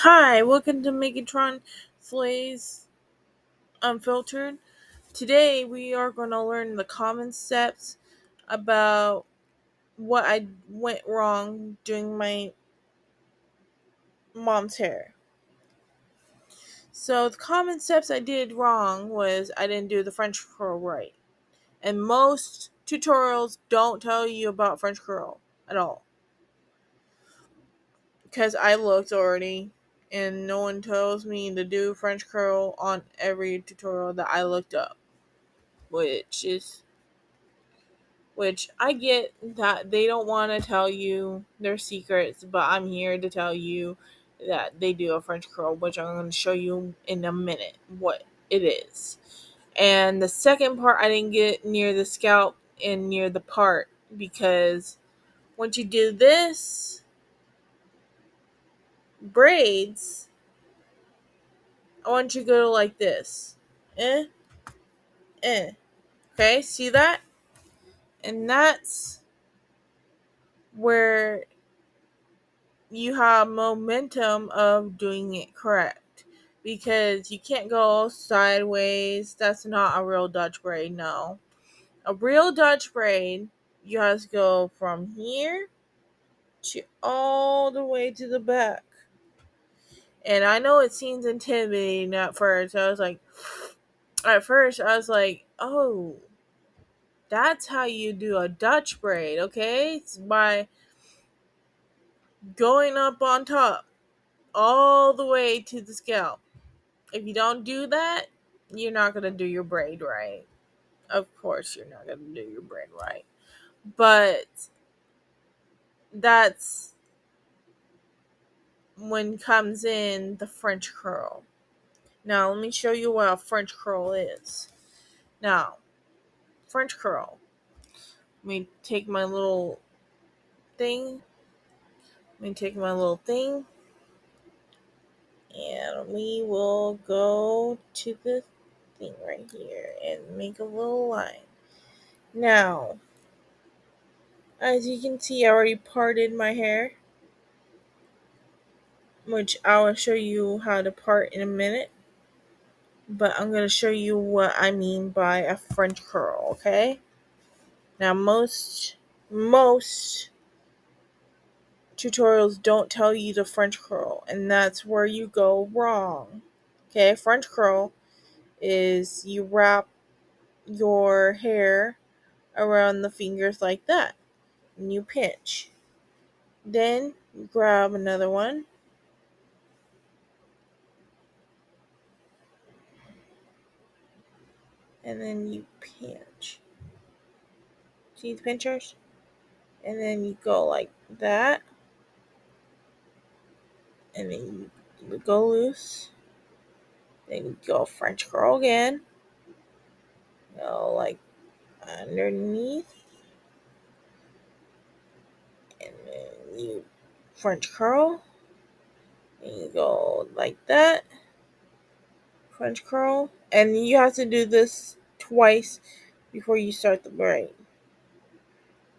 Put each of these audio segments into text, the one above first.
Hi, welcome to Megatronslays Unfiltered. Today we are going to learn the common steps about what I went wrong doing my mom's hair. So the common steps I did wrong was I didn't do the French curl right. And most tutorials don't tell you about French curl at all. Because I looked already and no one tells me to do French curl on every tutorial that I looked up. Which I get that they don't want to tell you their secrets, but I'm here to tell you that they do a French curl, which I'm going to show you in a minute what it is. And the second part, I didn't get near the scalp and near the part because once you do this, braids, I want you to go like this. Eh, eh. Okay, see that? And that's where you have momentum of doing it correct, because you can't go sideways. That's not a real Dutch braid. No, a real Dutch braid, you have to go from here to all the way to the back. And I know it seems intimidating at first. I was like, oh, that's how you do a Dutch braid. Okay, it's by going up on top all the way to the scalp. If you don't do that, you're not going to do your braid right. Of course, you're not going to do your braid right. But that's when comes in the French curl. Now, let me show you what a French curl is. Now, French curl. Let me take my little thing. And we will go to the thing right here and make a little line. Now, as you can see, I already parted my hair, which I will show you how to part in a minute. But I'm going to show you what I mean by a French curl, okay? Now, most tutorials don't tell you the French curl, and that's where you go wrong. Okay, French curl is you wrap your hair around the fingers like that, and you pinch. Then you grab another one, and then you pinch. See the pinchers? And then you go like that, and then you go loose. Then you go French curl again. Go like underneath, and then you French curl. And you go like that, French curl. And you have to do this twice before you start the braid.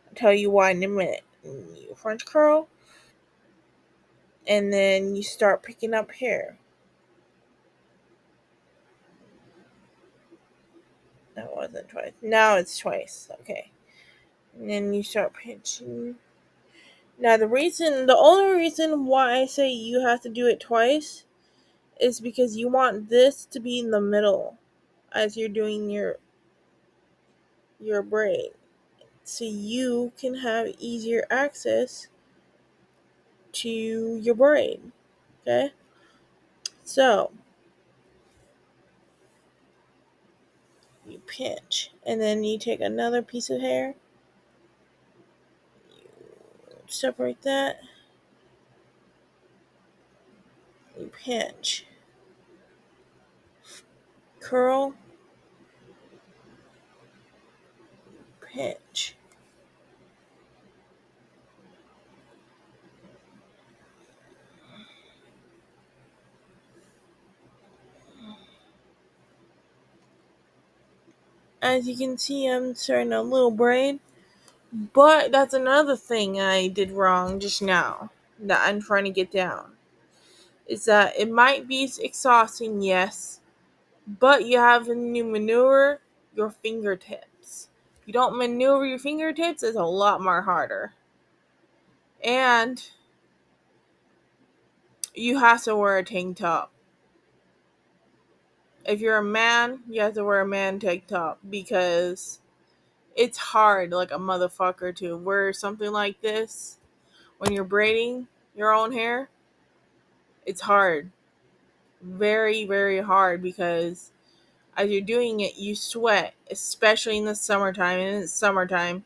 I'll tell you why in a minute. And you French curl, and then you start picking up hair. That wasn't twice. Now it's twice. Okay. And then you start pinching. Now the only reason why I say you have to do it twice is because you want this to be in the middle as you're doing your braid, so you can have easier access to your braid. Okay? So you pinch, and then you take another piece of hair, separate that, you pinch, curl, pinch. As you can see, I'm starting a little braid, but that's another thing I did wrong just now that I'm trying to get down, is that it might be exhausting, yes, but you have to maneuver your fingertips. If you don't maneuver your fingertips, it's a lot more harder. And you have to wear a tank top. If you're a man, you have to wear a man tank top because it's hard, like a motherfucker, to wear something like this when you're braiding your own hair. It's hard. Very, very hard because as you're doing it, you sweat, especially in the summertime. And it's summertime.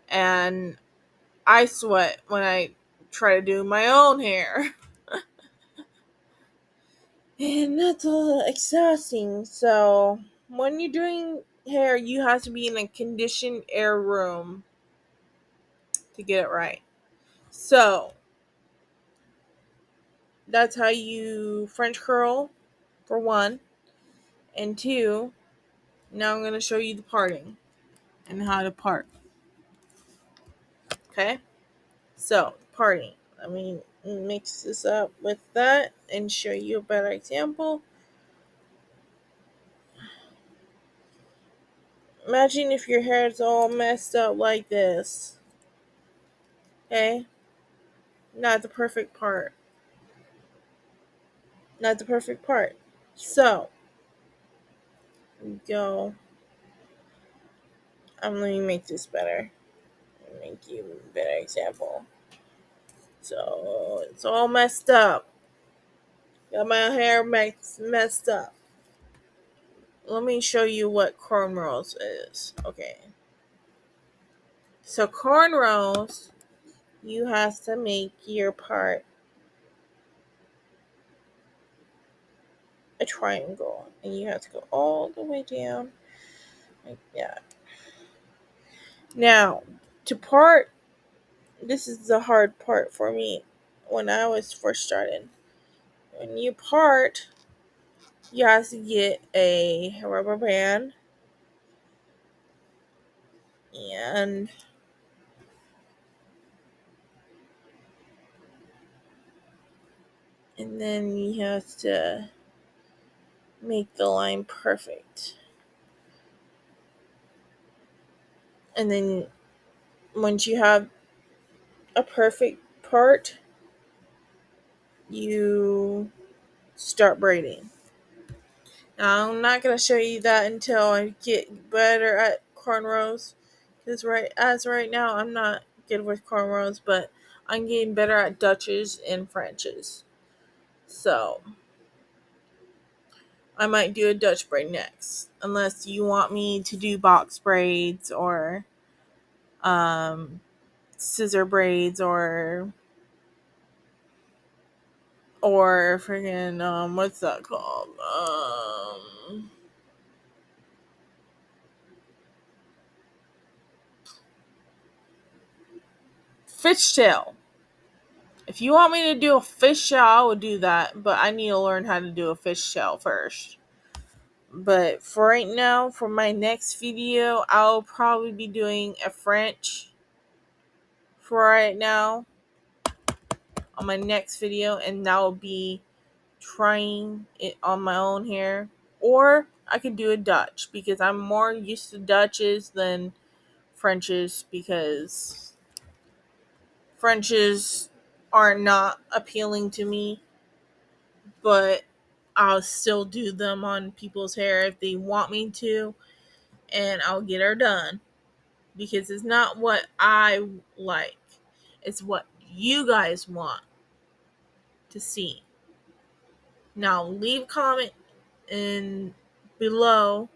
And I sweat when I try to do my own hair. And that's exhausting. So when you're doing hair, you have to be in a conditioned air room to get it right. So that's how you French curl, for one. And two, now I'm going to show you the parting and how to part. Okay? So, parting. Let me mix this up with that and show you a better example. Imagine if your hair is all messed up like this. Okay? Not the perfect part. Not the perfect part. So, go. Let me make this better. Make you a better example. So, it's all messed up. Got my hair messed up. Let me show you what cornrows is. Okay. So, cornrows, you have to make your part a triangle. And you have to go all the way down like that. Now, to part, this is the hard part for me when I was first starting. When you part, you have to get a rubber band and then you have to make the line perfect. And then once you have a perfect part, you start braiding. Now, I'm not going to show you that until I get better at cornrows, because right now I'm not good with cornrows, but I'm getting better at Dutches and Frenches. So I might do a Dutch braid next, unless you want me to do box braids or scissor braids or freaking what's that called? Fishtail. If you want me to do a fishtail, I would do that, but I need to learn how to do a fishtail first. But for right now, for my next video, I'll probably be doing a French for right now on my next video, and that will be trying it on my own hair. Or I could do a Dutch, because I'm more used to Dutches than Frenches, because Frenches are not appealing to me, but I'll still do them on people's hair if they want me to, and I'll get her done, because it's not what I like, it's what you guys want to see. Now leave a comment in below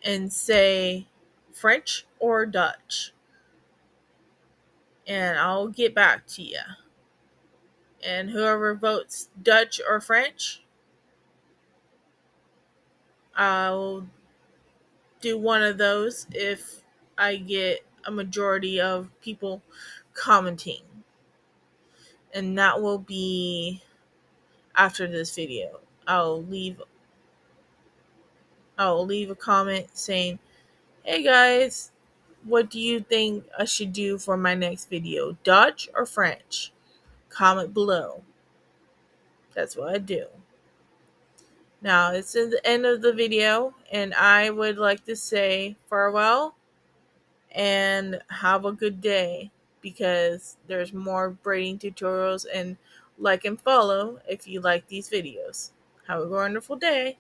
and say French or Dutch, and I'll get back to you. And whoever votes Dutch or French, I'll do one of those if I get a majority of people commenting. And that will be after this video. I'll leave a comment saying, "Hey guys, what do you think I should do for my next video? Dutch or French?" Comment below. That's what I do. Now, it's in the end of the video, and I would like to say farewell and have a good day, because there's more braiding tutorials, and like and follow if you like these videos. Have a wonderful day.